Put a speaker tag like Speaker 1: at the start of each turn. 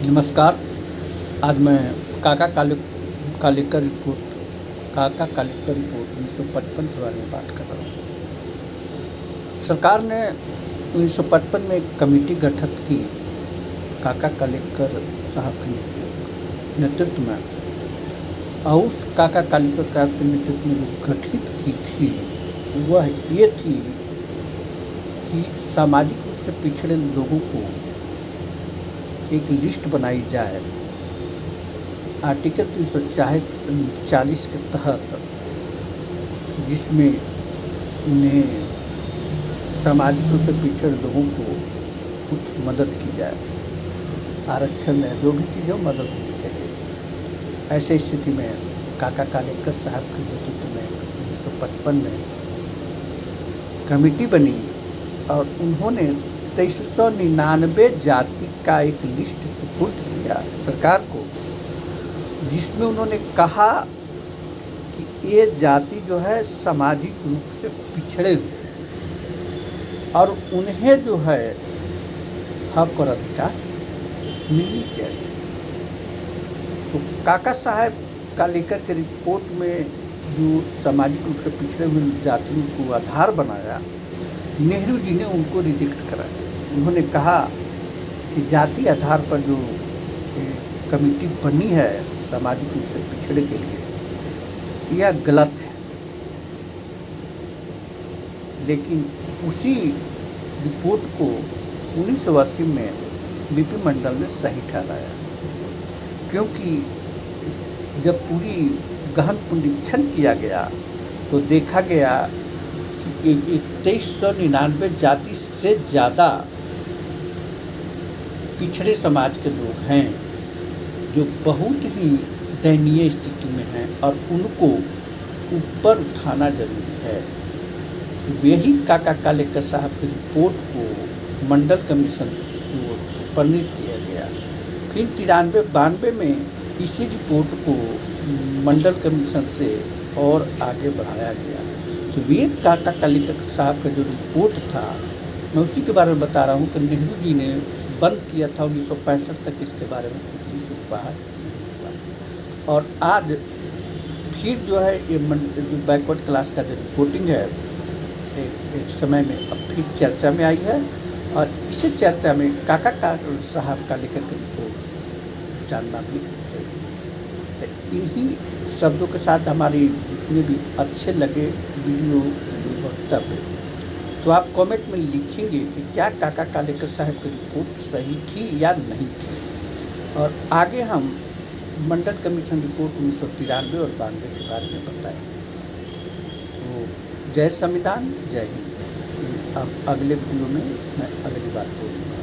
Speaker 1: नमस्कार। आज मैं काका काले कालेकर रिपोर्ट काका कालेश्वर रिपोर्ट 1955 के बारे में बात कर रहा हूँ। सरकार ने 1955 में एक कमेटी गठित की काका कालेकर साहब के नेतृत्व में, और उस काका कालेश्वर साहब के नेतृत्व में जो गठित की थी वह ये थी कि सामाजिक रूप से पिछड़े लोगों को एक लिस्ट बनाई जाए आर्टिकल 340 के तहत, जिसमें उन्हें सामाजिक रूप से पिछड़े लोगों को कुछ मदद की जाए। आरक्षण में जो भी चीज़ हो मदद होनी चाहिए। ऐसे स्थिति में काका कालेकर साहब के नेतृत्व में 1955 में कमेटी बनी और उन्होंने 2399 जाति का एक लिस्ट सुपुर्द किया सरकार को, जिसमें उन्होंने कहा कि ये जाति जो है सामाजिक रूप से पिछड़े हुए और उन्हें जो है हक और अधिकार मिलनी चाहिए। तो काका साहब कालेकर के रिपोर्ट में जो सामाजिक रूप से पिछड़े हुए जातियों को आधार बनाया, नेहरू जी ने उनको रिजेक्ट कराया। उन्होंने कहा कि जाति आधार पर जो कमेटी बनी है सामाजिक रूप से पिछड़े के लिए, यह गलत है। लेकिन उसी रिपोर्ट को 1980 में बीपी मंडल ने सही ठहराया, क्योंकि जब पूरी गहन पुनरीक्षण किया गया तो देखा गया कि 2399 जाति से ज़्यादा पिछड़े समाज के लोग हैं जो बहुत ही दयनीय स्थिति में हैं और उनको ऊपर उठाना जरूरी है। तो यही काका कालेकर साहब की रिपोर्ट को मंडल कमीशन को परिणित किया गया। फिर 93-92 में इसी रिपोर्ट को मंडल कमीशन से और आगे बढ़ाया गया। तो ये काका कालेकर साहब का जो रिपोर्ट था, मैं उसी के बारे में बता रहा हूँ कि नेहरू जी ने बंद किया था 1965 तक इसके बारे में कुछ भी सुख बाहर नहीं हुआ। और आज फिर जो है ये जो बैकवर्ड क्लास का जो रिपोर्टिंग है एक समय में अब फिर चर्चा में आई है, और इसी चर्चा में काका साहब कालेकर की रिपोर्ट जानना भी जरूरी है। इन्हीं शब्दों के साथ हमारी जितने भी अच्छे लगे वीडियो वक्तव्य, तो आप कमेंट में लिखेंगे कि क्या काका कालेकर साहब की रिपोर्ट सही थी या नहीं थी, और आगे हम मंडल कमीशन रिपोर्ट 1993 और 92 के बारे में बताएं। तो जय संविधान, जय हिंद। अब अगले वीडियो में मैं अगली बात बोलूँगा।